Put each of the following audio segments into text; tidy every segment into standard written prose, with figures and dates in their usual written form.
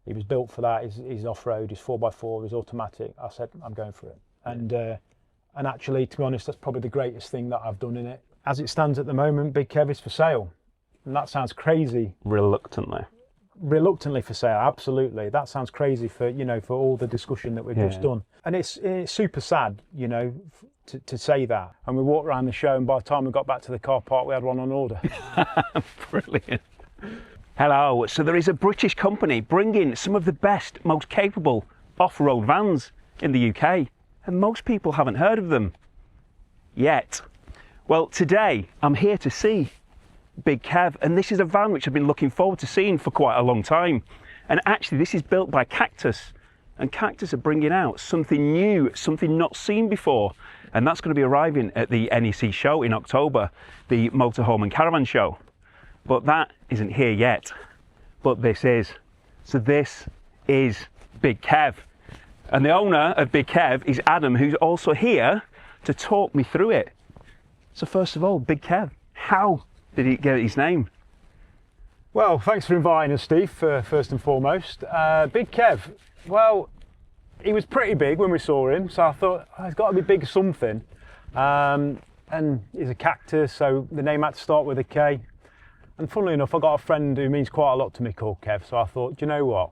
He was built for that. He's off-road, he's 4x4, he's automatic. I said, I'm going for it. And actually, to be honest, that's probably the greatest thing that I've done in it. As it stands at the moment, Big Kev is for sale. And that sounds crazy. Reluctantly. Reluctantly for sale, absolutely. That sounds crazy for, you know, for all the discussion that we've just done. And it's super sad, you know, to say that. And we walked around the show, and by the time we got back to the car park, we had one on order. Brilliant. Hello. So there is a British company bringing some of the best, most capable off-road vans in the UK. And most people haven't heard of them yet. Well, today I'm here to see Big Kev, and this is a van which I've been looking forward to seeing for quite a long time. And actually this is built by Kaktus, and Kaktus are bringing out something new, something not seen before, and that's going to be arriving at the NEC show in October, the Motorhome and Caravan show. But that isn't here yet, but this is. So this is Big Kev. And the owner of Big Kev is Adam, who's also here to talk me through it. So first of all, Big Kev, how did he get his name? Well, thanks for inviting us, Steve, first and foremost. Big Kev, well, he was pretty big when we saw him, so I thought, oh, he's got to be big something. And he's a cactus, so the name had to start with a K. And funnily enough, I got a friend who means quite a lot to me called Kev, so I thought, do you know what?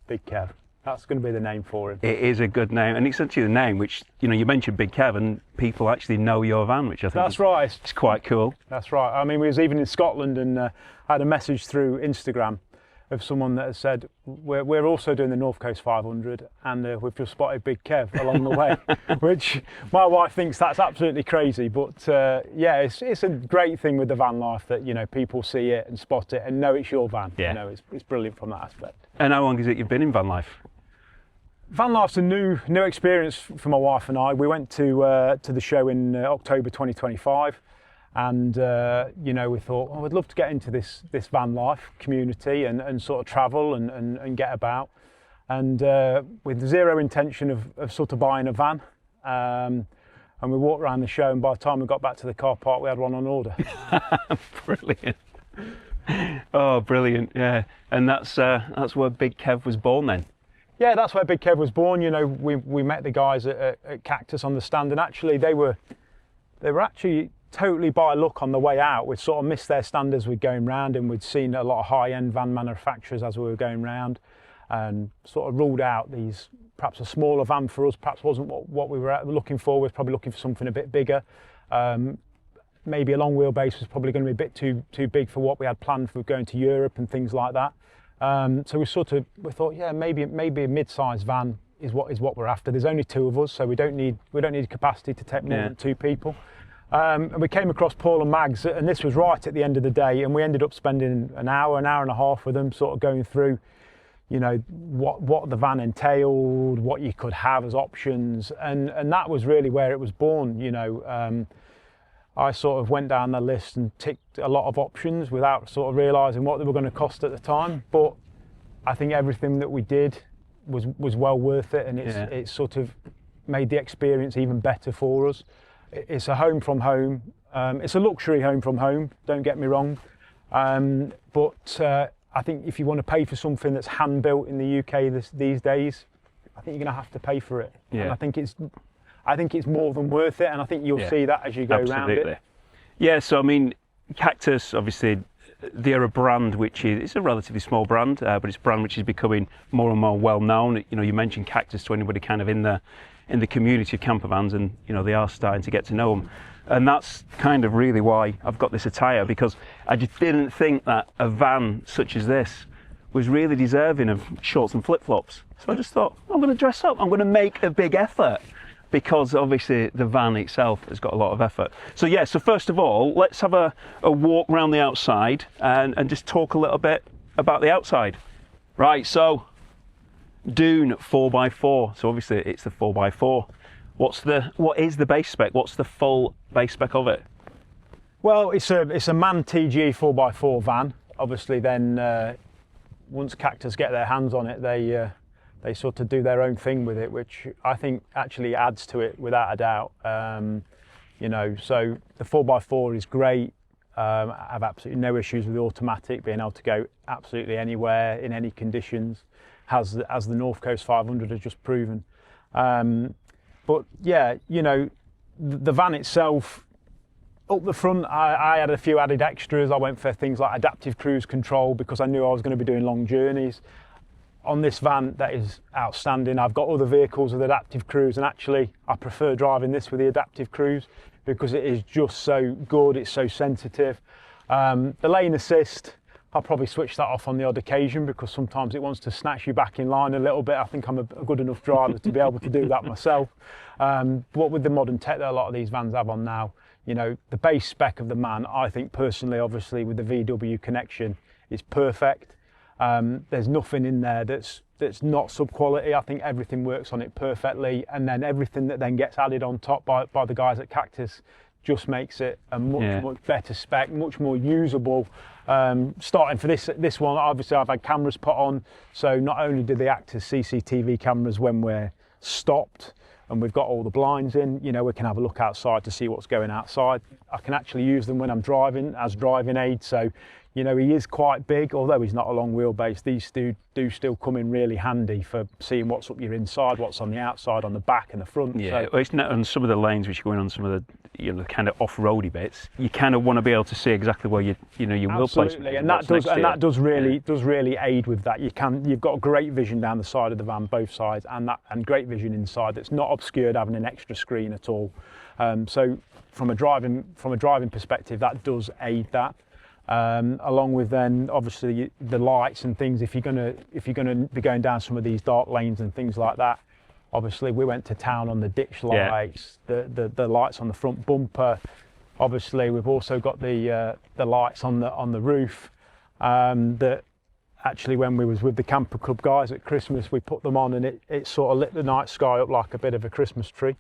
Big Kev. That's going to be the name for him. It is a good name, and it's actually the name which, you know, you mentioned Big Kev and people actually know your van, which I think That's right. It's quite cool. That's right. I mean, we was even in Scotland, and I had a message through Instagram of someone that had said, we're also doing the North Coast 500, and we've just spotted Big Kev along the way, which my wife thinks that's absolutely crazy. But yeah, it's a great thing with the van life that, you know, people see it and spot it and know it's your van. Yeah. You know, it's brilliant from that aspect. And how long is it you've been in van life? Van life's a new experience for my wife and I. We went to the show in October 2025, and you know, we thought, oh, we'd love to get into this van life community and sort of travel and get about, and with zero intention of sort of buying a van. And we walked around the show, and by the time we got back to the car park, we had one on order. Brilliant. Oh, brilliant. Yeah. And that's where Big Kev was born then. Yeah, that's where Big Kev was born. You know, we met the guys at Kaktus on the stand, and actually they were actually totally by luck on the way out. We'd sort of missed their stand as we're going round, and we'd seen a lot of high-end van manufacturers as we were going round, and sort of ruled out these, perhaps a smaller van for us, perhaps wasn't what we were looking for. We were probably looking for something a bit bigger. Maybe a long wheelbase was probably going to be a bit too big for what we had planned for going to Europe and things like that. So we thought, yeah, maybe a mid-sized van is what we're after. There's only two of us, so we don't need capacity to take more than two people. And we came across Paul and Mags, and this was right at the end of the day, and we ended up spending an hour and a half with them, sort of going through, you know, what the van entailed, what you could have as options, and that was really where it was born. You know, I sort of went down the list and ticked a lot of options without sort of realising what they were going to cost at the time. But I think everything that we did was well worth it, and it's sort of made the experience even better for us. It's a home from home. It's a luxury home from home, don't get me wrong. But I think if you want to pay for something that's hand built in the UK these days, I think you're going to have to pay for it. Yeah. And I think it's more than worth it, and I think you'll see that as you go around it. Yeah, so I mean, Kaktus, obviously, they're a brand which it's a relatively small brand, but it's a brand which is becoming more and more well known. You know, you mentioned Kaktus to anybody kind of in the community of campervans, and you know, they are starting to get to know them. And that's kind of really why I've got this attire, because I just didn't think that a van such as this was really deserving of shorts and flip-flops. So I just thought, I'm going to dress up, I'm going to make a big effort, because obviously the van itself has got a lot of effort. So yeah, so first of all, let's have a walk around the outside and just talk a little bit about the outside. Right, so Dune 4x4, so obviously it's the 4x4. What is the base spec? What's the full base spec of it? Well, it's a MAN TGE 4x4 van. Obviously then once Kaktus get their hands on it, they sort of do their own thing with it, which I think actually adds to it without a doubt. You know, so the 4x4 is great. I have absolutely no issues with the automatic, being able to go absolutely anywhere in any conditions. as the North Coast 500 has just proven. But yeah, you know, the van itself, up the front, I had a few added extras. I went for things like adaptive cruise control because I knew I was going to be doing long journeys. On this van, that is outstanding. I've got other vehicles with adaptive cruise, and actually I prefer driving this with the adaptive cruise because it is just so good, it's so sensitive. The lane assist, I'll probably switch that off on the odd occasion because sometimes it wants to snatch you back in line a little bit. I think I'm a good enough driver to be able to do that myself. But with the modern tech that a lot of these vans have on now, you know, the base spec of the MAN, I think personally, obviously with the VW connection, is perfect. There's nothing in there that's not sub-quality. I think everything works on it perfectly, and then everything that then gets added on top by the guys at Kaktus just makes it a much better spec, much more usable. Starting for this one, obviously I've had cameras put on, so not only do they act as CCTV cameras when we're stopped and we've got all the blinds in, you know, we can have a look outside to see what's going outside. I can actually use them when I'm driving as driving aid, so you know, he is quite big, although he's not a long wheelbase. These do still come in really handy for seeing what's up your inside, what's on the outside, on the back and the front. Yeah, well, it's not on some of the lanes which are going on some of the, you know, the kind of off-roady bits. You kind of want to be able to see exactly where your wheel placement is. And that does really aid with that. You've got great vision down the side of the van, both sides, and great vision inside. That's not obscured having an extra screen at all. So from a driving perspective, that does aid that. Along with then obviously the lights and things. If you're gonna be going down some of these dark lanes and things like that, obviously we went to town on the ditch lights, the lights on the front bumper. Obviously we've also got the lights on the roof. That actually when we was with the camper club guys at Christmas, we put them on and it sort of lit the night sky up like a bit of a Christmas tree.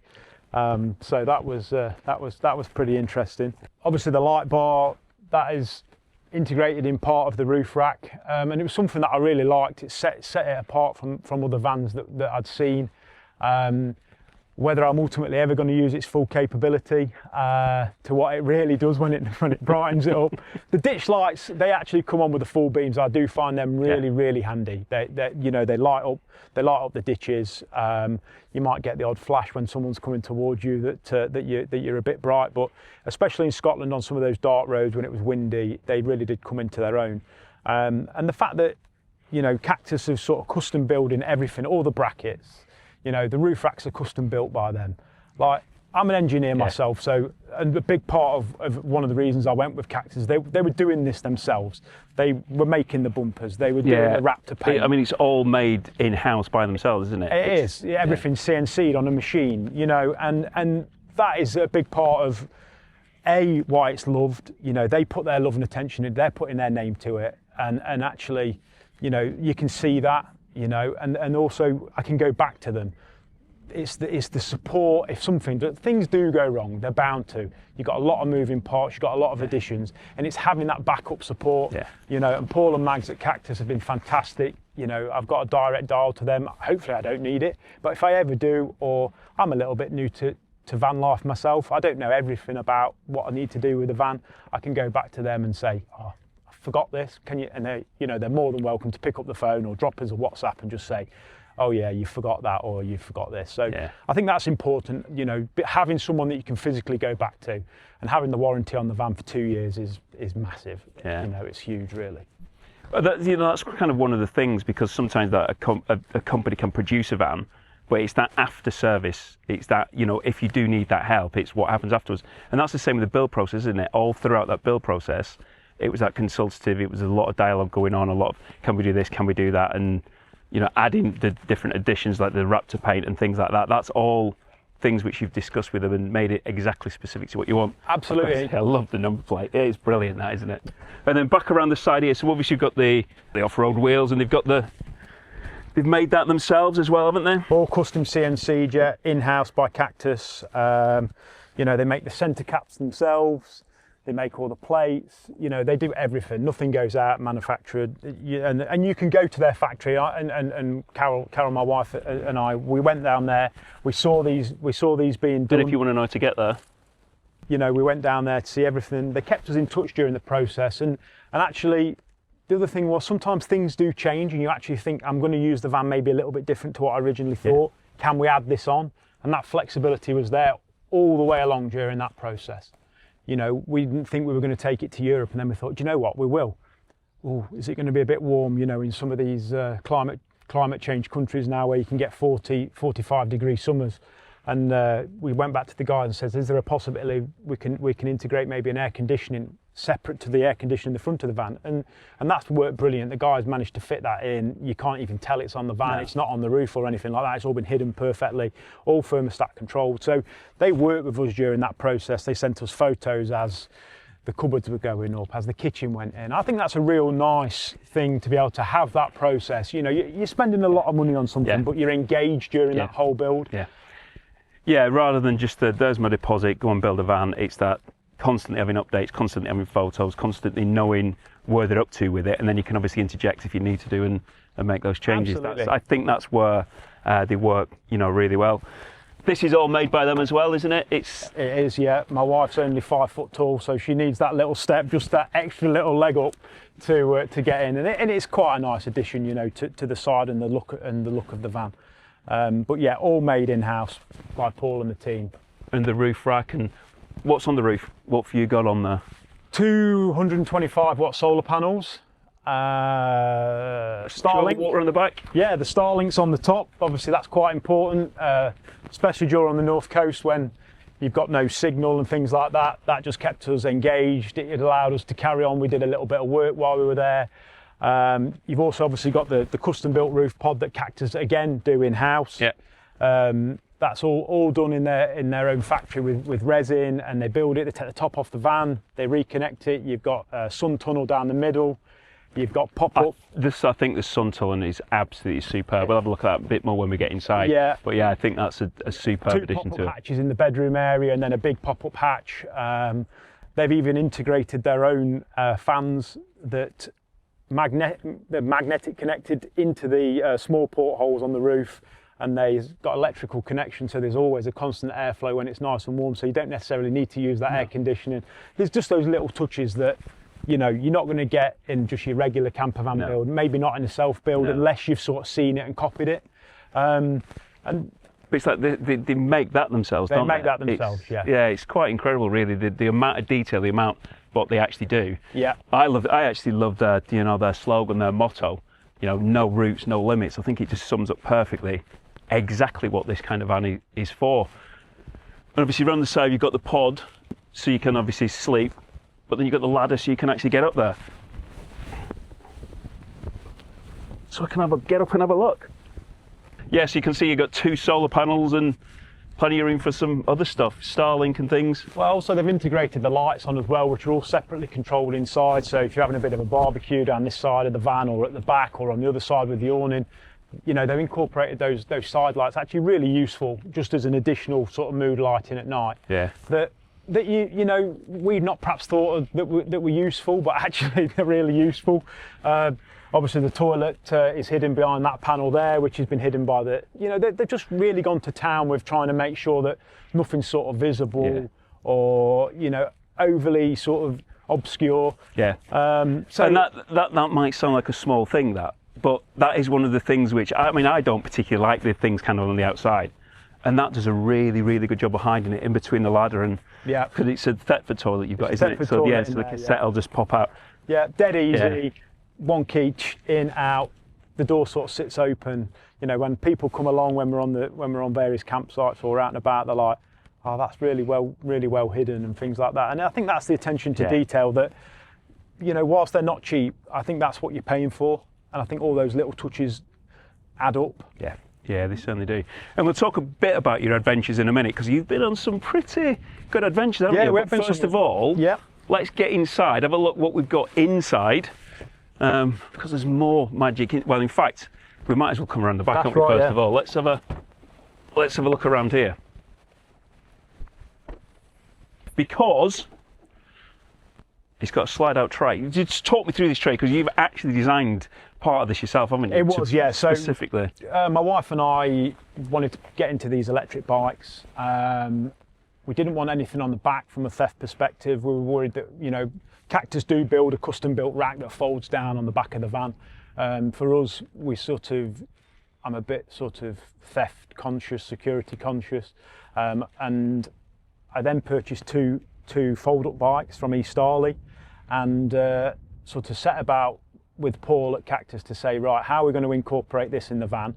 So that was pretty interesting. Obviously the light bar, that is integrated in part of the roof rack, and it was something that I really liked. It set it apart from other vans that I'd seen. Whether I'm ultimately ever going to use its full capability to what it really does when it brightens it up. The ditch lights, they actually come on with the full beams. I do find them really handy. They light up the ditches. You might get the odd flash when someone's coming towards you that you're a bit bright, but especially in Scotland on some of those dark roads when it was windy, they really did come into their own. And the fact that, you know, Kaktus is sort of custom building everything, all the brackets. You know, the roof racks are custom built by them. Like, I'm an engineer myself, so and a big part of one of the reasons I went with Kaktus, they were doing this themselves. They were making the bumpers, they were doing the Raptor paint. I mean, it's all made in-house by themselves, isn't it? It is. Yeah, everything's CNC'd on a machine, you know, and that is a big part of why it's loved. You know, they put their love and attention in, they're putting their name to it, and actually, you know, you can see that. You know, and also I can go back to them. It's the support. If things do go wrong, they're bound to. You've got a lot of moving parts, you've got a lot of additions, and it's having that backup support. Yeah. You know, and Paul and Mags at Kaktus have been fantastic. You know, I've got a direct dial to them. Hopefully I don't need it, but if I ever do, or I'm a little bit new to van life myself, I don't know everything about what I need to do with the van, I can go back to them and say, oh, forgot this, can you? And they, you know, they're more than welcome to pick up the phone or drop us a WhatsApp and just say, oh yeah, you forgot that, or you forgot this. So I think that's important, you know, having someone that you can physically go back to, and having the warranty on the van for 2 years is massive. You know, it's huge, really. You know, that's kind of one of the things, because sometimes that a company can produce a van, but it's that after service, it's that, you know, if you do need that help, it's what happens afterwards. And that's the same with the build process, isn't it? All throughout that build process, it was that consultative, it was a lot of dialogue going on, a lot of, can we do this, can we do that? And, you know, adding the different additions like the Raptor paint and things like that, that's all things which you've discussed with them and made it exactly specific to what you want. Absolutely. I love the number plate, it's brilliant that, isn't it? And then back around the side here, so obviously you've got the off-road wheels, and they've made that themselves as well, haven't they? All custom CNC'd, yeah, in-house by Kaktus. You know, they make the centre caps themselves. They make all the plates, you know, they do everything. Nothing goes out manufactured. And you can go to their factory. And Carol, my wife, and I, we went down there. We saw these being done. And if you want to know how to get there, you know, we went down there to see everything. They kept us in touch during the process, and actually, the other thing was sometimes things do change and you actually think, I'm going to use the van maybe a little bit different to what I originally thought. Can we add this on? And that flexibility was there all the way along during that process. You know, we didn't think we were going to take it to Europe, and then we thought, do you know what, we will. Oh, is it going to be a bit warm, you know, in some of these climate change countries now where you can get 40, 45-degree summers? And we went back to the guys and said, is there a possibility we can integrate maybe an air conditioning separate to the air conditioning in the front of the van? And that's worked brilliant. The guys managed to fit that in. You can't even tell it's on the van. No. It's not on the roof or anything like that. It's all been hidden perfectly, all thermostat controlled. So they worked with us during that process. They sent us photos as the cupboards were going up, as the kitchen went in. I think that's a real nice thing to be able to have that process. You know, you're spending a lot of money on something, but you're engaged during that whole build. Yeah, rather than just there's my deposit, go and build a van, it's that constantly having updates, constantly having photos, constantly knowing where they're up to with it, and then you can obviously interject if you need to do and make those changes. I think that's where they work, you know, really well. This is all made by them as well, isn't it? It is, yeah. My wife's only 5 foot tall, so she needs that little step, just that extra little leg up to get in, and it's quite a nice addition, you know, to the side and the look of the van. But yeah, all made in-house by Paul and the team. And the roof rack, and what's on the roof? What have you got on there? 225 watt solar panels. Starlink. Water on the back? Yeah, the Starlink's on the top. Obviously that's quite important, especially during on the north coast when you've got no signal and things like that. That just kept us engaged. It allowed us to carry on. We did a little bit of work while we were there. You've also obviously got the custom built roof pod that Kaktus again do in-house. Yeah. That's all done in their own factory with resin, and they build it, they take the top off the van, they reconnect it. You've got a sun tunnel down the middle, you've got pop-up. I think the sun tunnel is absolutely superb. We'll have a look at that a bit more when we get inside. Yeah. But yeah, I think that's a superb addition to it. 2 pop-up hatches in the bedroom area and then a big pop-up hatch. They've even integrated their own fans that they're magnetic connected into the small portholes on the roof, and they've got electrical connection, so there's always a constant airflow when it's nice and warm, so you don't necessarily need to use that air conditioning. There's just those little touches that, you know, you're not going to get in just your regular camper van build, maybe not in a self build unless you've sort of seen it and copied it. But it's like they make that themselves, don't they? They make that themselves, Yeah, it's quite incredible, really, the amount of detail, the amount what they actually do. Yeah. I actually love their, you know, their slogan, their motto, you know, no roots, no limits. I think it just sums up perfectly exactly what this kind of van is for. And obviously around the side you've got the pod, so you can obviously sleep, but then you've got the ladder so you can actually get up there. So I can get up and have a look. Yeah, so you can see you've got 2 solar panels and plenty of room for some other stuff, Starlink and things. Well, so they've integrated the lights on as well, which are all separately controlled inside. So if you're having a bit of a barbecue down this side of the van or at the back or on the other side with the awning, you know, they've incorporated those side lights. Actually really useful, just as an additional sort of mood lighting at night. Yeah. That you know, we've not perhaps thought of that were useful, but actually they're really useful. Obviously the toilet is hidden behind that panel there, which has been hidden by you know, they've just really gone to town with trying to make sure that nothing's sort of visible or, you know, overly sort of obscure. Yeah. So and that might sound like a small thing, but that is one of the things which, I mean, I don't particularly like the things kind of on the outside. And that does a really, really good job of hiding it in between the ladder and, because it's a Thetford toilet you've got, isn't it? So yeah, so the cassette will just pop out. Yeah, dead easy. Yeah. One key in, out, the door sort of sits open. You know, when people come along when we're on various campsites or out and about, they're like, oh, that's really well hidden and things like that. And I think that's the attention to detail that, you know, whilst they're not cheap, I think that's what you're paying for. And I think all those little touches add up. Yeah, they certainly do. And we'll talk a bit about your adventures in a minute, because you've been on some pretty good adventures, haven't you? But first of all, let's get inside, have a look what we've got inside. Because there's more magic well, in fact, we might as well come around the back, first of all. Let's have a look around here. Because it's got a slide out tray. Just talk me through this tray, because you've actually designed part of this yourself, haven't you? It was, yeah. So specifically, my wife and I wanted to get into these electric bikes. We didn't want anything on the back from a theft perspective. We were worried that, you know, Kaktus do build a custom built rack that folds down on the back of the van. For us, I'm a bit sort of theft conscious, security conscious, and I then purchased two fold-up bikes from Estarli, and sort of set about with Paul at Kaktus to say, right, how are we going to incorporate this in the van?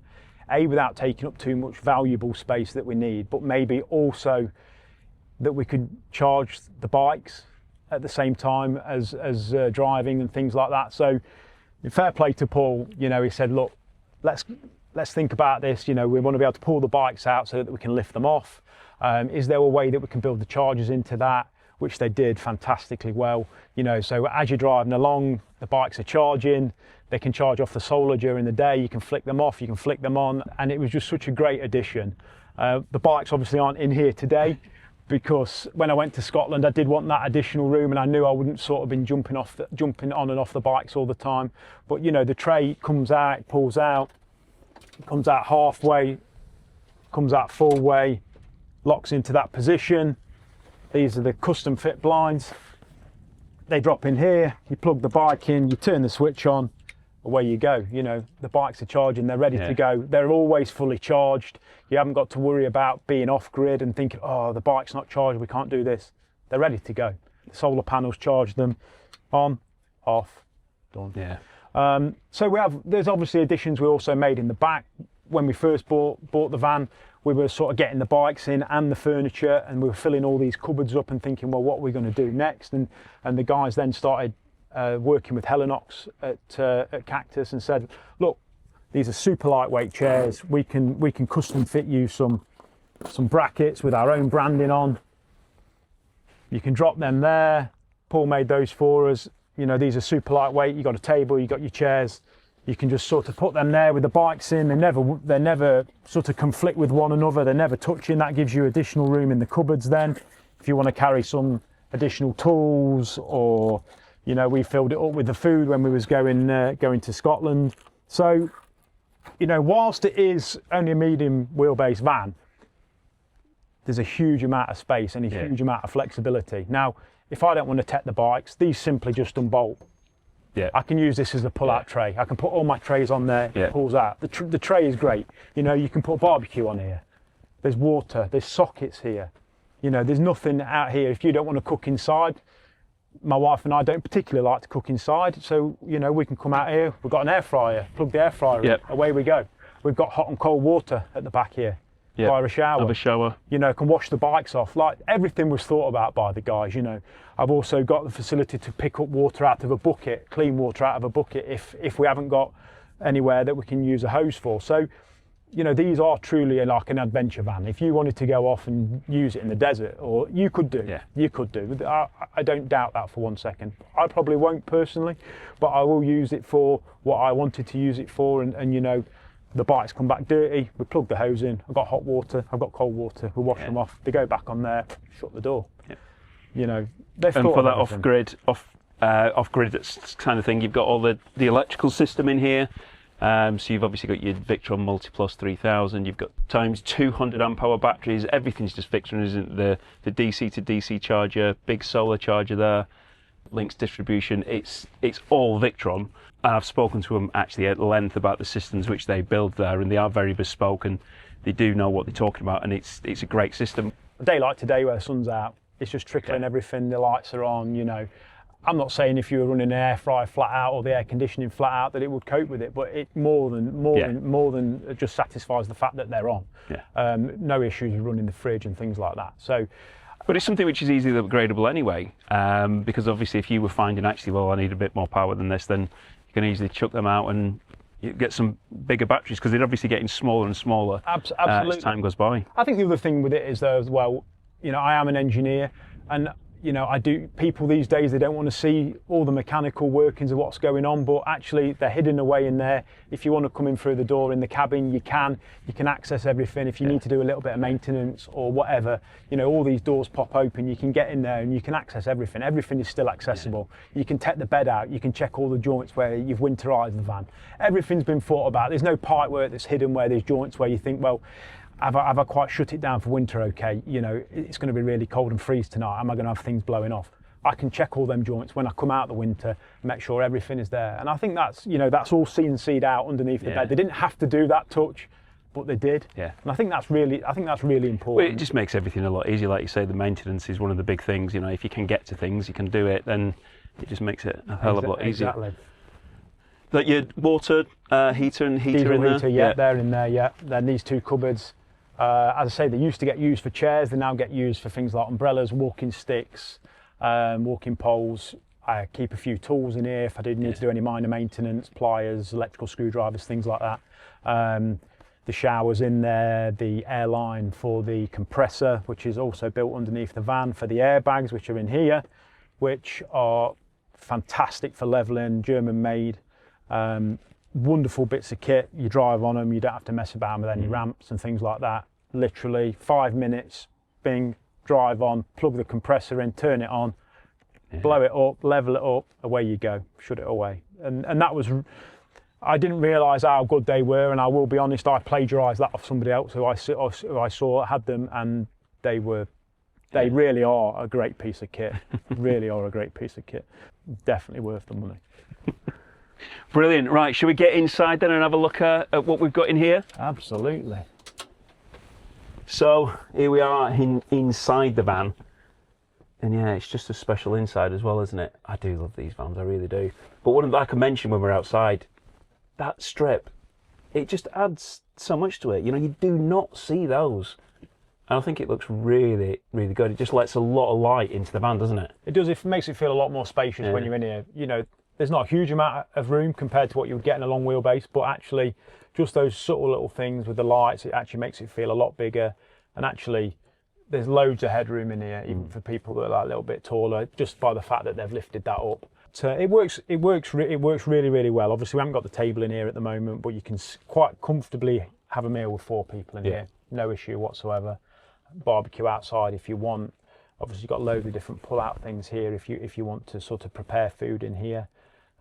Without taking up too much valuable space that we need, but maybe also that we could charge the bikes at the same time as driving and things like that. So fair play to Paul, you know, he said, look, let's think about this. You know, we want to be able to pull the bikes out so that we can lift them off. Is there a way that we can build the chargers into that? Which they did fantastically well. You know, so as you're driving along, the bikes are charging, they can charge off the solar during the day, you can flick them off, you can flick them on, and it was just such a great addition. The bikes obviously aren't in here today, because when I went to Scotland I did want that additional room, and I knew I wouldn't sort of been jumping on and off the bikes all the time. But you know, the tray comes out, pulls out, comes out halfway, comes out full way, locks into that position. These are the custom fit blinds. They drop in here, you plug the bike in, you turn the switch on, away you go. You know, the bikes are charging, they're ready to go. They're always fully charged. You haven't got to worry about being off grid and thinking, oh, the bike's not charged, we can't do this. They're ready to go. The solar panels charge them, on, off, done. Yeah. So there's obviously additions we also made in the back. When we first bought the van, we were sort of getting the bikes in and the furniture, and we were filling all these cupboards up and thinking, well, what are we going to do next? And the guys then started working with Helinox at Kaktus and said, look, these are super lightweight chairs. We can custom fit you some brackets with our own branding on. You can drop them there. Paul made those for us. You know, these are super lightweight. You got a table, you got your chairs. You can just sort of put them there with the bikes in. They never sort of conflict with one another. They're never touching. That gives you additional room in the cupboards then. If you want to carry some additional tools, or, you know, we filled it up with the food when we was going to Scotland. So, you know, whilst it is only a medium wheelbase van, there's a huge amount of space and a huge amount of flexibility. Now, if I don't want to take the bikes, these simply just unbolt. Yeah. I can use this as a pull-out tray. I can put all my trays on there, it pulls out. The tray is great. You know, you can put barbecue on here. There's water, there's sockets here. You know, there's nothing out here. If you don't want to cook inside, my wife and I don't particularly like to cook inside, so, you know, we can come out here. We've got an air fryer, plug the air fryer in, away we go. We've got hot and cold water at the back here. Fire a shower. Have a shower. You know, can wash the bikes off. Like, everything was thought about by the guys, you know. I've also got the facility to pick up water out of a bucket, clean water out of a bucket, if we haven't got anywhere that we can use a hose for. So, you know, these are truly like an adventure van. If you wanted to go off and use it in the desert, or you could do, you could do. I don't doubt that for 1 second. I probably won't personally, but I will use it for what I wanted to use it for, and you know, the bikes come back dirty, we plug the hose in, I've got hot water, I've got cold water, we wash them off, they go back on there, shut the door. You know, they've and thought for of that everything. off-grid kind of thing, you've got all the electrical system in here. So you've obviously got your Victron Multiplus 3000, you've got times 200 amp hour batteries, everything's just Victron, isn't it? The DC to DC charger, big solar charger there, links distribution, it's all Victron. And I've spoken to them actually at length about the systems which they build there, and they are very bespoke and they do know what they're talking about, and it's a great system. A day like today where the sun's out, it's just trickling everything, the lights are on, you know. I'm not saying if you were running an air fryer flat out or the air conditioning flat out that it would cope with it, but it more than just satisfies the fact that they're on. No issues with running the fridge and things like that. So, but it's something which is easily upgradable anyway, because obviously if you were finding actually, well, I need a bit more power than this, then you can easily chuck them out and you get some bigger batteries, because they're obviously getting smaller and smaller as time goes by. I think the other thing with it is though as well, you know, I am an engineer, and you know, people these days, they don't want to see all the mechanical workings of what's going on, but actually they're hidden away in there. If you want to come in through the door in the cabin, you can access everything. If you need to do a little bit of maintenance or whatever, you know, all these doors pop open, you can get in there and you can access everything. Everything is still accessible. You can take the bed out, you can check all the joints where you've winterized the van. Everything's been thought about. There's no pipe work that's hidden where there's joints where you think, well, have I quite shut it down for winter okay? You know, it's going to be really cold and freeze tonight. Am I going to have things blowing off? I can check all them joints when I come out the winter, make sure everything is there. And I think that's, you know, that's all CNC'd out underneath the bed. They didn't have to do that touch, but they did. Yeah. And I think that's really important. Well, it just makes everything a lot easier. Like you say, the maintenance is one of the big things. You know, if you can get to things, you can do it, then it just makes it a hell of a lot easier. Exactly. That your water heater and heater Diesel in there? heater, yeah, they're in there, yeah. Then these two cupboards, as I say, they used to get used for chairs. They now get used for things like umbrellas, walking sticks, walking poles. I keep a few tools in here if I did need to do any minor maintenance, pliers, electrical screwdrivers, things like that. The shower's in there, the airline for the compressor, which is also built underneath the van, for the airbags, which are in here, which are fantastic for levelling, German made. Wonderful bits of kit. You drive on them, you don't have to mess about with any ramps and things like that. Literally 5 minutes, bing, drive on, plug the compressor in, turn it on, blow it up, level it up, away you go, shut it away. And that was, I didn't realise how good they were, and I will be honest, I plagiarised that off somebody else who I saw had them, and they really are a great piece of kit. Really are a great piece of kit. Definitely worth the money. Brilliant. Right, should we get inside then and have a look at what we've got in here? Absolutely. So here we are inside the van, and yeah, it's just a special inside as well, isn't it? I do love these vans, I really do. But one of the, like I mentioned when we're outside, that strip, it just adds so much to it. You know, you do not see those. And I think it looks really, really good. It just lets a lot of light into the van, doesn't it? It does. It makes it feel a lot more spacious when you're in here. You know, there's not a huge amount of room compared to what you would get in a long wheelbase, but actually just those subtle little things with the lights, it actually makes it feel a lot bigger. And actually there's loads of headroom in here, even for people that are like a little bit taller, just by the fact that they've lifted that up. So it works really, really well. Obviously we haven't got the table in here at the moment, but you can quite comfortably have a meal with 4 people in here. No issue whatsoever. Barbecue outside if you want. Obviously you've got loads of different pull-out things here if you want to sort of prepare food in here.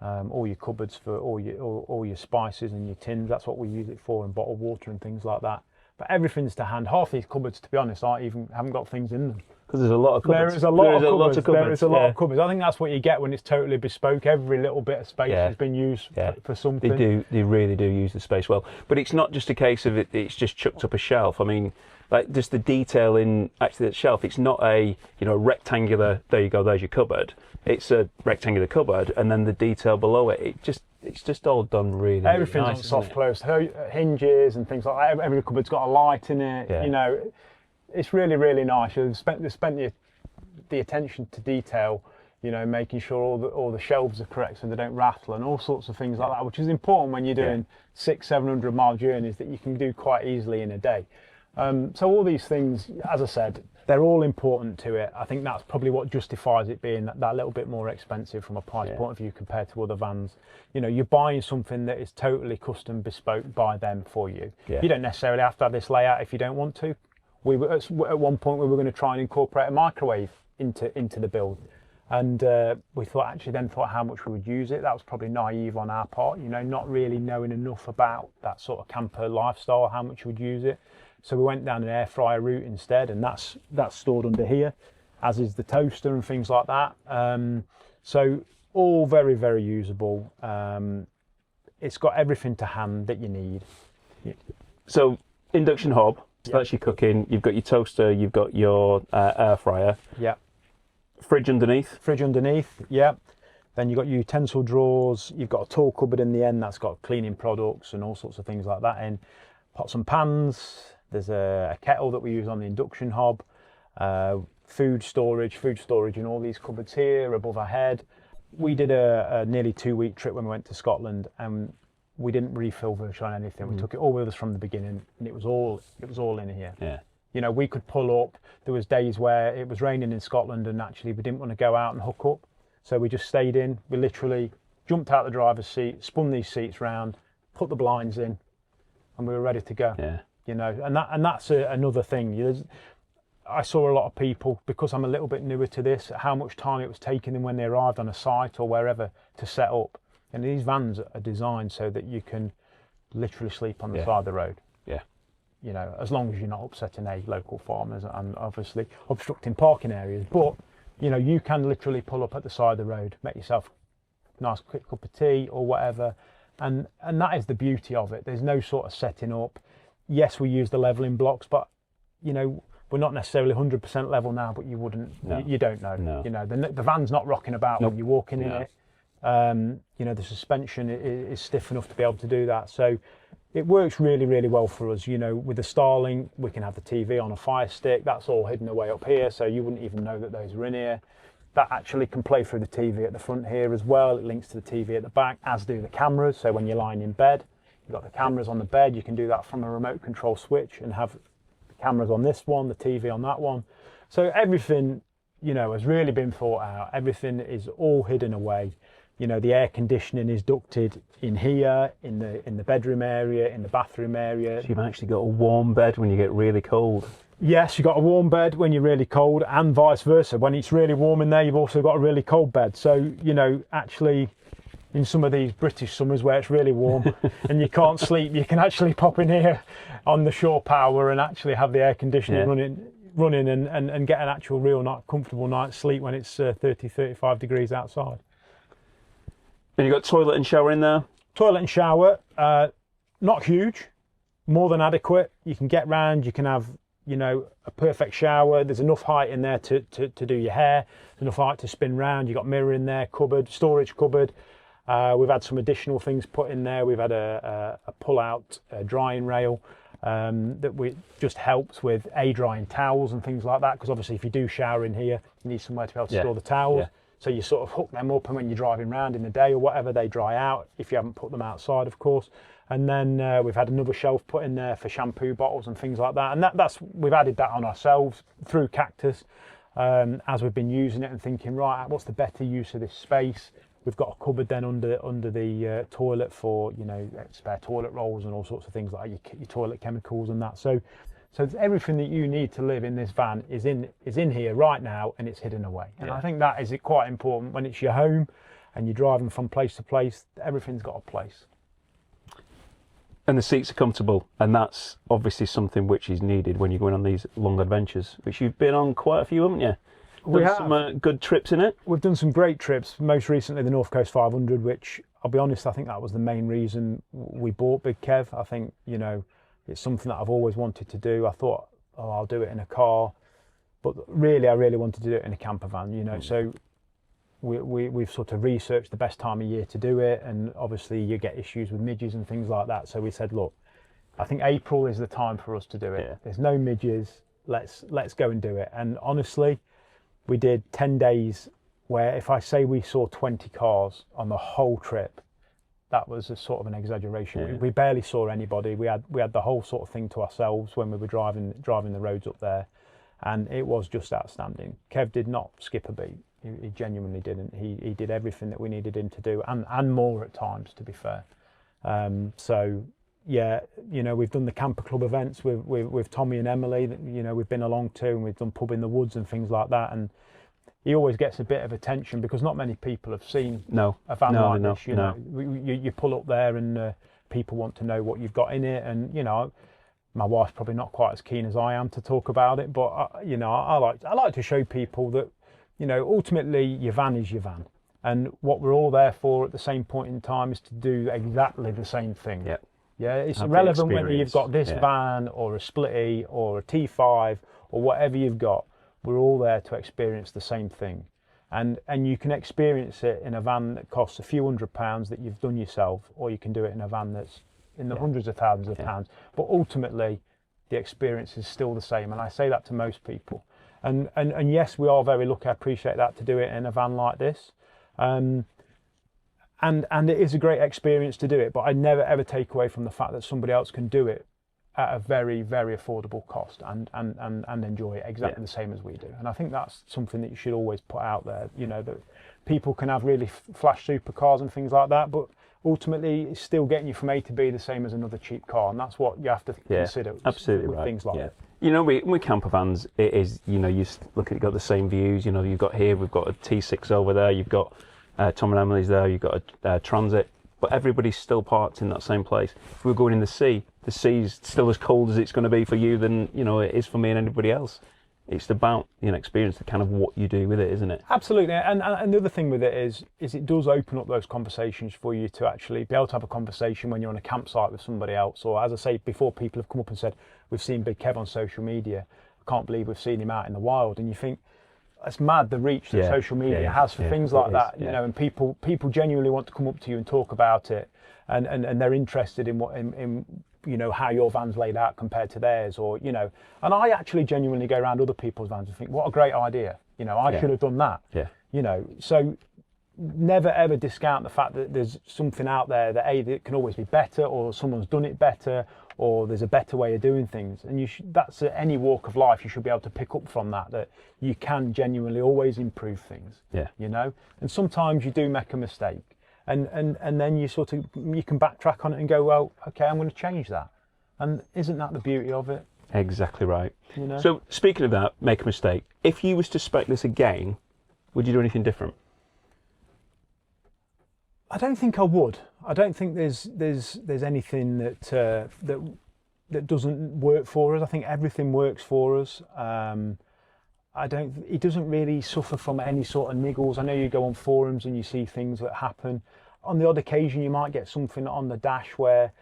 All your cupboards for all your spices and your tins, that's what we use it for, and bottled water and things like that. But everything's to hand. Half these cupboards, to be honest, haven't got things in them. Because there's a lot of cupboards. There is a lot of cupboards. There is a lot of cupboards. I think that's what you get when it's totally bespoke. Every little bit of space has been used for something. They really do use the space well. But it's not just a case of it's just chucked up a shelf. I mean, like just the detail in actually the shelf. It's not a rectangular. There you go. There's your cupboard. It's a rectangular cupboard, and then the detail below it. It's just all done really. Everything's nice, on soft closed hinges and things like that. Every cupboard's got a light in it. Yeah. You know, it's really, really nice. They've spent the attention to detail. You know, making sure all the shelves are correct so they don't rattle and all sorts of things like that, which is important when you're doing 600-700 mile journeys that you can do quite easily in a day. So all these things, as I said, they're all important to it. I think that's probably what justifies it being that little bit more expensive from a price point of view compared to other vans. You know, you're buying something that is totally custom bespoke by them for you. You don't necessarily have to have this layout if you don't want to. We were at one point we were going to try and incorporate a microwave into the build, and we thought how much we would use it. That was probably naive on our part, you know, not really knowing enough about that sort of camper lifestyle, how much you would use it. So we went down an air fryer route instead, and that's stored under here, as is the toaster and things like that. So all very, very usable. It's got everything to hand that you need. So induction hob, so that's your cooking. You've got your toaster, you've got your air fryer. Yeah. Fridge underneath. Fridge underneath, yeah. Then you've got your utensil drawers. You've got a tool cupboard in the end that's got cleaning products and all sorts of things like that in. Pots and pans. There's a kettle that we use on the induction hob, food storage in all these cupboards here above our head. We did a nearly 2-week trip when we went to Scotland, and we didn't refill virtually on anything. We took it all with us from the beginning, and it was all in here. Yeah. You know, we could pull up. There was days where it was raining in Scotland, and actually we didn't want to go out and hook up, so we just stayed in. We literally jumped out the driver's seat, spun these seats round, put the blinds in, and we were ready to go. Yeah. You know, and that's another thing. I saw a lot of people, because I'm a little bit newer to this, how much time it was taking them when they arrived on a site or wherever to set up. And these vans are designed so that you can literally sleep on the side of the road. Yeah. You know, as long as you're not upsetting local farmers and obviously obstructing parking areas. But you know, you can literally pull up at the side of the road, make yourself a nice quick cup of tea or whatever, and that is the beauty of it. There's no sort of setting up. Yes, we use the leveling blocks, but you know, we're not necessarily 100% level now, but you wouldn't, you don't know. No. You know, the van's not rocking about when you're walking in it. You know, the suspension is stiff enough to be able to do that. So it works really, really well for us. You know, with the Starlink, we can have the TV on a Fire Stick. That's all hidden away up here, so you wouldn't even know that those are in here. That actually can play through the TV at the front here as well. It links to the TV at the back, as do the cameras. So when you're lying in bed, you've got the cameras on the bed. You can do that from a remote control switch and have the cameras on this one, the TV on that one. So everything, you know, has really been thought out. Everything is all hidden away. You know, the air conditioning is ducted in here, in the bedroom area, in the bathroom area. So you've actually got a warm bed when you get really cold. Yes, you've got a warm bed when you're really cold, and vice versa. When it's really warm in there, you've also got a really cold bed. So, you know, actually, in some of these British summers where it's really warm and you can't sleep, you can actually pop in here on the shore power and actually have the air conditioning running and get an actual real comfortable night's sleep when it's 30, 35 degrees outside. And you've got toilet and shower in there? Toilet and shower, not huge, more than adequate. You can get round, you can have, you know, a perfect shower. There's enough height in there to do your hair, there's enough height to spin round. You've got mirror in there, cupboard, storage cupboard. We've had some additional things put in there. We've had a pull-out drying rail that just helps with drying towels and things like that, because obviously if you do shower in here, you need somewhere to be able to store the towels. Yeah. So you sort of hook them up, and when you're driving around in the day or whatever, they dry out, if you haven't put them outside, of course. And then we've had another shelf put in there for shampoo bottles and things like that. And we've added that on ourselves through Kaktus as we've been using it and thinking, right, what's the better use of this space? We've got a cupboard then under the toilet for, you know, spare toilet rolls and all sorts of things like your toilet chemicals and that. So everything that you need to live in this van is in here right now, and it's hidden away. And I think that is quite important when it's your home and you're driving from place to place. Everything's got a place. And the seats are comfortable, and that's obviously something which is needed when you're going on these long adventures, which you've been on quite a few, haven't you? We have some good trips in it. We've done some great trips. Most recently, the North Coast 500, which I'll be honest, I think that was the main reason we bought Big Kev. I think, you know, it's something that I've always wanted to do. I thought, oh, I'll do it in a car, but really, I really wanted to do it in a camper van. You know, so we've sort of researched the best time of year to do it, and obviously you get issues with midges and things like that. So we said, look, I think April is the time for us to do it. Yeah. There's no midges. Let's go and do it. And honestly, we did 10 days where, if I say we saw 20 cars on the whole trip, that was a sort of an exaggeration. Yeah. We barely saw anybody. We had the whole sort of thing to ourselves when we were driving the roads up there, and it was just outstanding. Kev did not skip a beat. He genuinely didn't. He did everything that we needed him to do, and more at times, to be fair. So yeah, you know, we've done the camper club events with Tommy and Emily that, you know, we've been along to, and we've done pub in the woods and things like that. And he always gets a bit of attention because not many people have seen a van like this. You know, you pull up there and people want to know what you've got in it. And you know, my wife's probably not quite as keen as I am to talk about it, but you know, I like to show people that, you know, ultimately your van is your van, and what we're all there for at the same point in time is to do exactly the same thing. Yeah. Yeah, it's irrelevant whether you've got this van or a Splitty or a T5 or whatever you've got. We're all there to experience the same thing, and you can experience it in a van that costs a few £100s that you've done yourself, or you can do it in a van that's in the hundreds of thousands of pounds. But ultimately, the experience is still the same, and I say that to most people. And yes, we are very lucky. I appreciate that, to do it in a van like this. And it is a great experience to do it, but I never ever take away from the fact that somebody else can do it at a very, very affordable cost and enjoy it exactly the same as we do. And I think that's something that you should always put out there, you know, that people can have really flash supercars and things like that, but ultimately it's still getting you from A to B the same as another cheap car, and that's what you have to consider absolutely with things like that. You know, with camper vans, it is, you know, you look at, you've got the same views, you know, you've got here, we've got a T6 over there, you've got Tom and Emily's there, you've got a Transit, but everybody's still parked in that same place. If we're going in the sea's still as cold as it's going to be for you than, you know, it is for me and anybody else It's about, experience, the kind of what you do with it, isn't it? Absolutely, and the other thing with it is it does open up those conversations for you to actually be able to have a conversation when you're on a campsite with somebody else, or as I say before, people have come up and said, we've seen Big Kev on social media, I can't believe we've seen him out in the wild, and you think, it's mad the reach that social media has for things like that, and people genuinely want to come up to you and talk about it, and they're interested in what in how your van's laid out compared to theirs, or and I actually genuinely go around other people's vans and think, what a great idea, I should have done that. So never ever discount the fact that there's something out there that that can always be better, or someone's done it better, or there's a better way of doing things, and that's at any walk of life. You should be able to pick up from that you can genuinely always improve things. And sometimes you do make a mistake, and then you can backtrack on it and go, well, okay, I'm going to change that, and isn't that the beauty of it? Exactly right. So speaking of that, make a mistake, if you was to spec this again, would you do anything different? I don't think I would. I don't think there's anything that doesn't work for us. I think everything works for us. It doesn't really suffer from any sort of niggles. I know you go on forums and you see things that happen. On the odd occasion, you might get something on the dash where,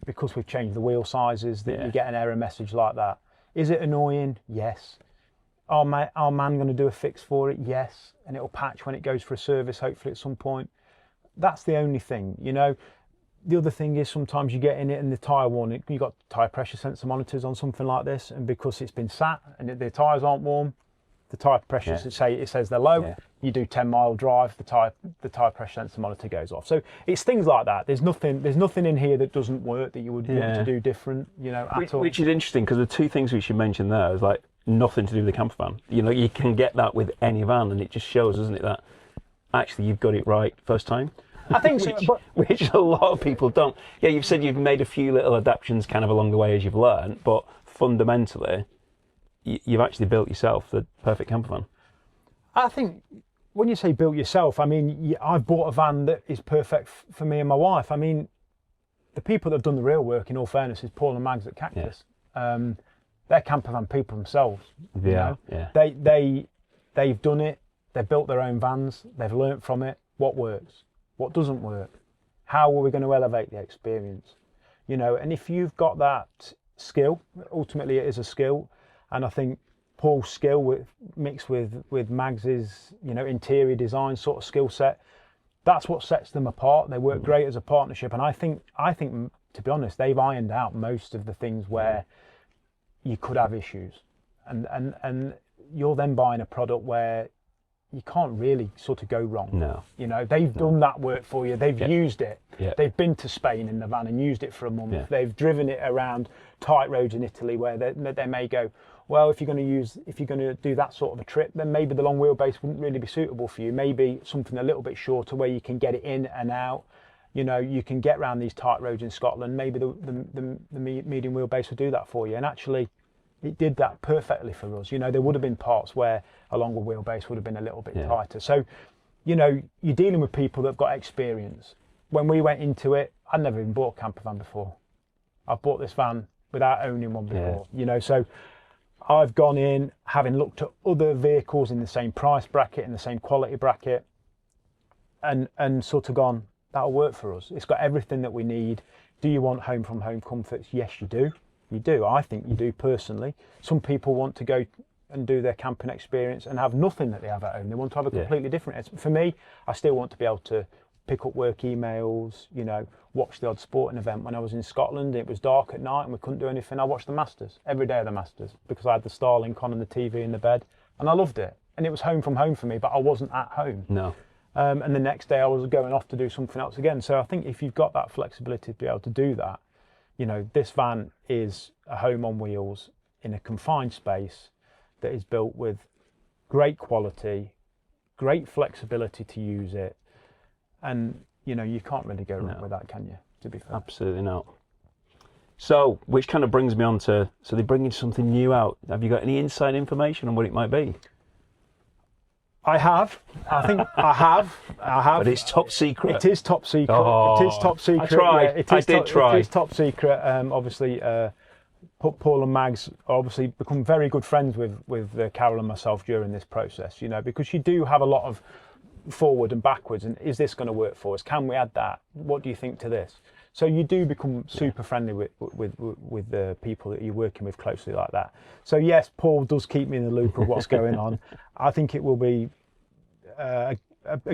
because we've changed the wheel sizes, that you get an error message like that. Is it annoying? Yes. Are man going to do a fix for it? Yes. And it'll patch when it goes for a service, hopefully at some point. That's the only thing, The other thing is sometimes you get in it and the tyre warning, you've got tyre pressure sensor monitors on something like this, and because it's been sat and the tyres aren't warm, the tyre pressure it says they're low. You do 10-mile drive, the tyre pressure sensor monitor goes off. So it's things like that. There's nothing in here that doesn't work that you would want to do different, at all. Which is interesting, because the two things which you mentioned there is like nothing to do with the campervan. You can get that with any van, and it just shows, doesn't it, that actually you've got it right first time. I think so, which a lot of people don't. Yeah, you've said you've made a few little adaptations kind of along the way as you've learned, but fundamentally, you've actually built yourself the perfect campervan. I think when you say built yourself, I mean, I've bought a van that is perfect for me and my wife. I mean, the people that have done the real work, in all fairness, is Paul and Mags at Kaktus. They're campervan people themselves. They've done it. They've built their own vans. They've learnt from it. What works? What doesn't work? How are we going to elevate the experience? And if you've got that skill, ultimately it is a skill, and I think Paul's skill mixed with Mags's interior design sort of skill set, that's what sets them apart. They work great as a partnership, and I think to be honest, they've ironed out most of the things where you could have issues, and you're then buying a product where you can't really sort of go wrong. No. They've done that work for you. They've used it. They've been to Spain in the van and used it for a month. They've driven it around tight roads in Italy where they may go, well, if you're going to do that sort of a trip, then maybe the long wheelbase wouldn't really be suitable for you. Maybe something a little bit shorter where you can get it in and out. You can get around these tight roads in Scotland. Maybe the medium wheelbase will do that for you. And actually, it did that perfectly for us. There would have been parts where a longer wheelbase would have been a little bit tighter. So, you're dealing with people that have got experience. When we went into it, I'd never even bought a campervan before. I bought this van without owning one before. So I've gone in, having looked at other vehicles in the same price bracket, in the same quality bracket, and sort of gone, that'll work for us. It's got everything that we need. Do you want home from home comforts? Yes, you do. You do. I think you do personally. Some people want to go and do their camping experience and have nothing that they have at home. They want to have a completely different. For me, I still want to be able to pick up work emails, watch the odd sporting event. When I was in Scotland, it was dark at night and we couldn't do anything. I watched the Masters, every day of the Masters, because I had the Starlink on and the TV in the bed, and I loved it. And it was home from home for me, but I wasn't at home. No. And the next day I was going off to do something else again. So I think if you've got that flexibility to be able to do that, this van is a home on wheels in a confined space that is built with great quality, great flexibility to use it. And, you can't really go wrong with that, can you, to be fair? Absolutely not. So, which kind of brings me on to, so they're bringing something new out. Have you got any inside information on what it might be? I have. I think I have. But it's top secret. It is top secret. Oh, it is top secret. I tried. Yeah, I did try. It is top secret. Obviously, Paul and Mags obviously become very good friends with Carol and myself during this process, you know, because you do have a lot of forward and backwards, and is this going to work for us? Can we add that? What do you think to this? So you do become super friendly with the people that you're working with closely like that. So yes, Paul does keep me in the loop of what's going on. I think it will be a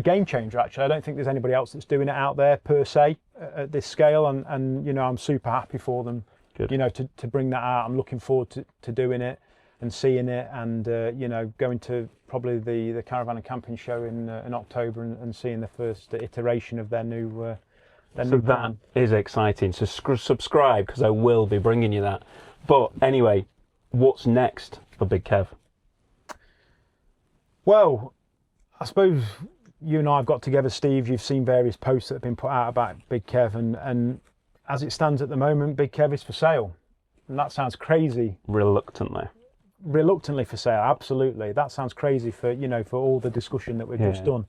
game changer, actually. I don't think there's anybody else that's doing it out there per se at this scale, and you know, I'm super happy for them. Good. You know, to bring that out. I'm looking forward to doing it and seeing it, and you know, going to probably the Caravan and Camping show in October and seeing the first iteration of their new so that is exciting. So subscribe, because I will be bringing you that. But anyway, what's next for Big Kev? Well, I suppose you and I have got together, Steve. You've seen various posts that have been put out about Big Kev, and as it stands at the moment, Big Kev is for sale. And that sounds crazy. Reluctantly for sale, absolutely. That sounds crazy for, you know, for all the discussion that we've just done.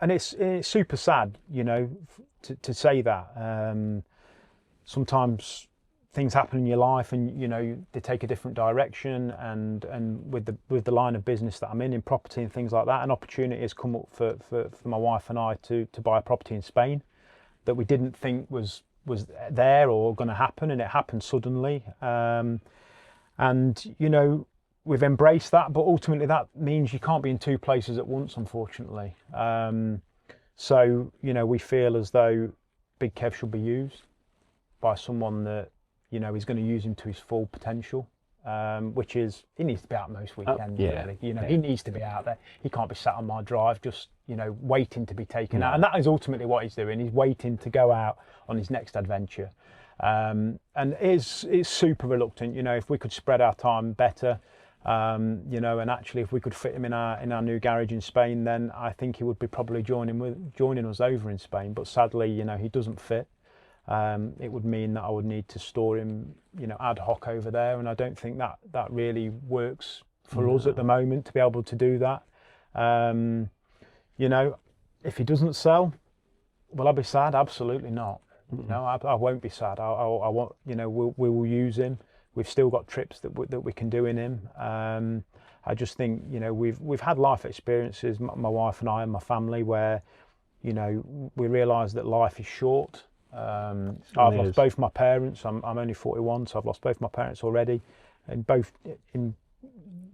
And it's super sad, you know, to say that. Sometimes things happen in your life, and you know, they take a different direction. And with the line of business that I'm in property and things like that, an opportunity has come up for my wife and I to buy a property in Spain that we didn't think was there or going to happen, and it happened suddenly. And you know, we've embraced that, but ultimately that means you can't be in two places at once, unfortunately. So you know, we feel as though Big Kev should be used by someone that, you know, is going to use him to his full potential, which is, he needs to be out most weekends, really. You know, he needs to be out there. He can't be sat on my drive just, you know, waiting to be taken out. And that is ultimately what he's doing. He's waiting to go out on his next adventure. And it's super reluctant, you know, if we could spread our time better, you know, and actually if we could fit him in our new garage in Spain, then I think he would be probably joining us over in Spain. But sadly, you know, he doesn't fit. It would mean that I would need to store him, you know, ad hoc over there, and I don't think that really works for us at the moment to be able to do that. You know, if he doesn't sell, will I be sad? Absolutely not. No, I won't be sad. I want, you know, we will use him. We've still got trips that we can do in him. I just think, you know, we've had life experiences, my wife and I and my family, where, you know, we realise that life is short. I've lost both my parents. I'm only 41, so I've lost both my parents already, and both in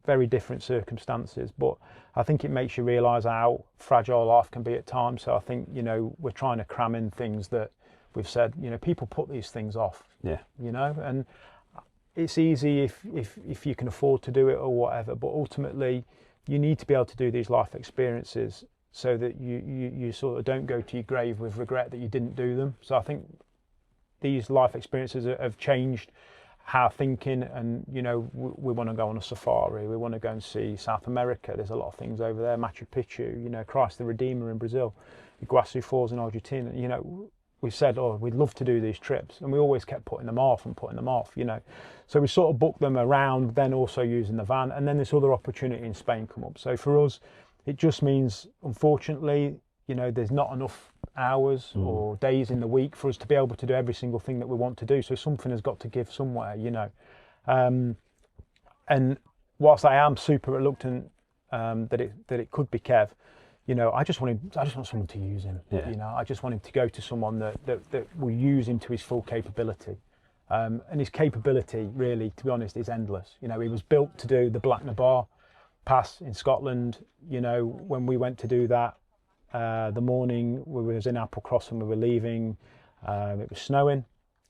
very different circumstances. But I think it makes you realise how fragile life can be at times. So I think, you know, we're trying to cram in things that we've said, you know, people put these things off. Yeah. You know, and it's easy if you can afford to do it or whatever. But ultimately, you need to be able to do these life experiences so that you sort of don't go to your grave with regret that you didn't do them. So I think these life experiences have changed our thinking, and you know, we want to go on a safari, we want to go and see South America. There's a lot of things over there, Machu Picchu, you know, Christ the Redeemer in Brazil, Iguazu Falls in Argentina. You know, we said, oh, we'd love to do these trips, and we always kept putting them off, you know. So we sort of booked them around, then also using the van, and then this other opportunity in Spain come up. So for us, it just means, unfortunately, you know, there's not enough hours or days in the week for us to be able to do every single thing that we want to do. So something has got to give somewhere, you know. And whilst I am super reluctant that it could be Kev, you know, I just want someone to use him. Yeah. You know, I just want him to go to someone that will use him to his full capability. And his capability, really, to be honest, is endless. You know, he was built to do the Black Nabar Pass in Scotland. You know, when we went to do that, the morning we was in Applecross and we were leaving, it was snowing,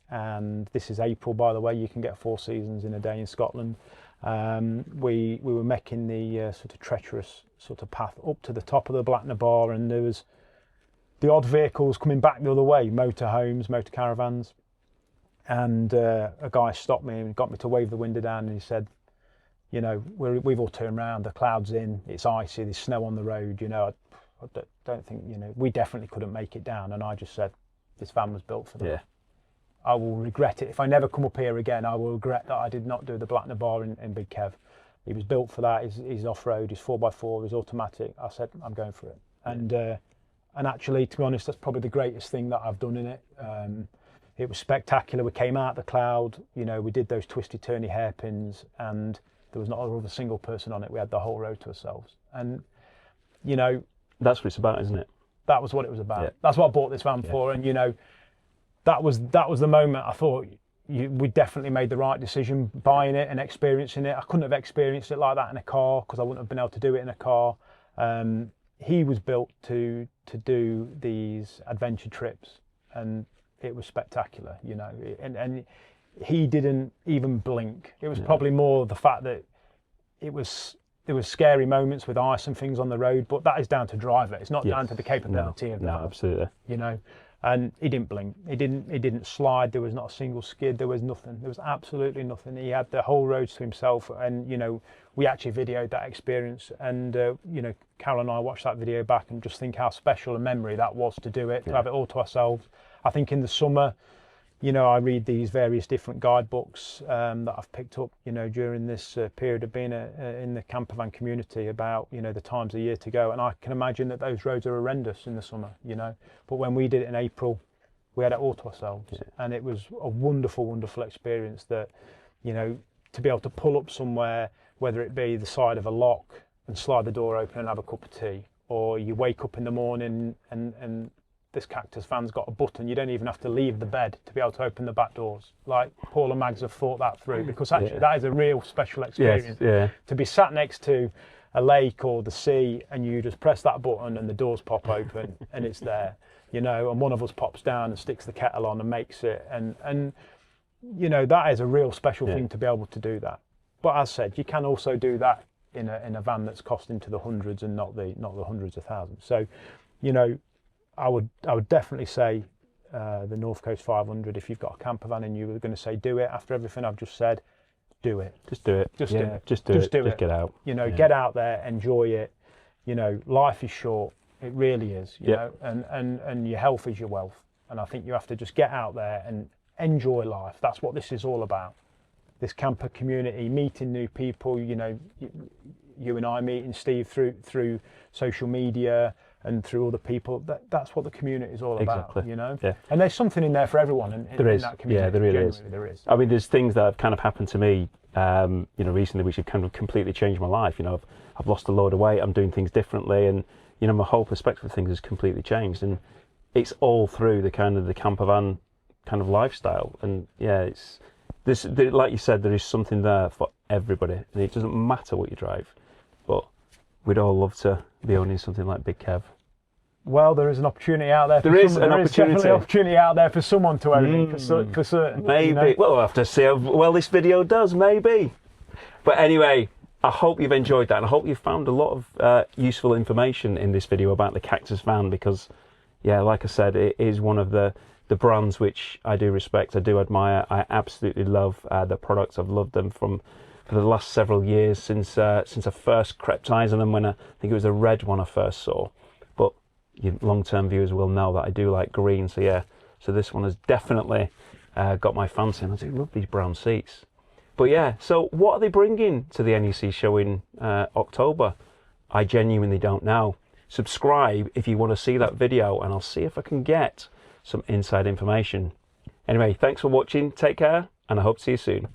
and this is April, by the way. You can get 4 seasons in a day in Scotland. We were making the sort of treacherous sort of path up to the top of the Black Nabar, and there was the odd vehicles coming back the other way, motorhomes, motor caravans, and a guy stopped me and got me to wave the window down, and he said, you know, we've all turned around, the cloud's in, it's icy, there's snow on the road, you know, I don't think, you know, we definitely couldn't make it down. And I just said, this van was built for that. Yeah. I will regret it. If I never come up here again, I will regret that I did not do the Black Nabar in Big Kev. He was built for that. He's off-road, he's 4x4, he's automatic. I said, I'm going for it. And actually, to be honest, that's probably the greatest thing that I've done in it. It was spectacular. We came out of the cloud, you know, we did those twisty turny hairpins, and there was not a single person on it. We had the whole road to ourselves. And, you know, that's what it's about, isn't it? That was what it was about. Yeah. That's what I bought this van for. And, you know, that was the moment I thought we definitely made the right decision buying it and experiencing it. I couldn't have experienced it like that in a car, because I wouldn't have been able to do it in a car. He was built to do these adventure trips, and it was spectacular, you know, and he didn't even blink. It was probably more the fact that there was scary moments with ice and things on the road, but that is down to driver. It's not down to the capability of the van. Absolutely. You know, and he didn't blink. He didn't slide. There was not a single skid. There was nothing. There was absolutely nothing. He had the whole roads to himself, and you know, we actually videoed that experience, and you know, Carol and I watched that video back and just think how special a memory that was to do it, to have it all to ourselves. I think in the summer, you know, I read these various different guidebooks that I've picked up, you know, during this period of being in the campervan community about, you know, the times of year to go. And I can imagine that those roads are horrendous in the summer, you know. But when we did it in April, we had it all to ourselves. Yeah. And it was a wonderful, wonderful experience that, you know, to be able to pull up somewhere, whether it be the side of a lock and slide the door open and have a cup of tea, or you wake up in the morning and this Kaktus van's got a button. You don't even have to leave the bed to be able to open the back doors. Like Paul and Mags have thought that through, because actually that is a real special experience. Yes, to be sat next to a lake or the sea, and you just press that button and the doors pop open and it's there, you know, and one of us pops down and sticks the kettle on and makes it. And you know, that is a real special thing to be able to do that. But as said, you can also do that in a van that's cost into the hundreds and not the hundreds of thousands. So, you know, I would definitely say the North Coast 500. If you've got a camper van and you were going to say do it after everything I've just said, do it. Just do it. Just do it. Just do it. Just get out. You know, get out there, enjoy it. You know, life is short. It really is. You know, and your health is your wealth. And I think you have to just get out there and enjoy life. That's what this is all about. This camper community, meeting new people. You know, you and I meeting Steve through social media and through other people. That's what the community is all about. You know, and there's something in there for everyone in that community. Yeah, there really is. There is. I mean, there's things that have kind of happened to me, you know, recently, which have kind of completely changed my life. You know, I've lost a load of weight. I'm doing things differently, and you know, my whole perspective of things has completely changed. And it's all through the campervan kind of lifestyle. And yeah, it's this. Like you said, there is something there for everybody, and it doesn't matter what you drive. But we'd all love to be owning something like Big Kev. Well, there is an opportunity out there. There is definitely an opportunity out there for someone to own it, for certain. Maybe. You know? Well, we'll have to see how well this video does, maybe. But anyway, I hope you've enjoyed that, and I hope you've found a lot of useful information in this video about the Kaktus van, because, yeah, like I said, it is one of the brands which I do respect, I do admire. I absolutely love the products. I've loved them for the last several years, since I first crept eyes on them when I think it was a red one I first saw. But you long-term viewers will know that I do like green, so yeah. So this one has definitely got my fancy, and I do love these brown seats. But yeah, so what are they bringing to the NEC show in October? I genuinely don't know. Subscribe if you want to see that video, and I'll see if I can get some inside information. Anyway, thanks for watching, take care, and I hope to see you soon.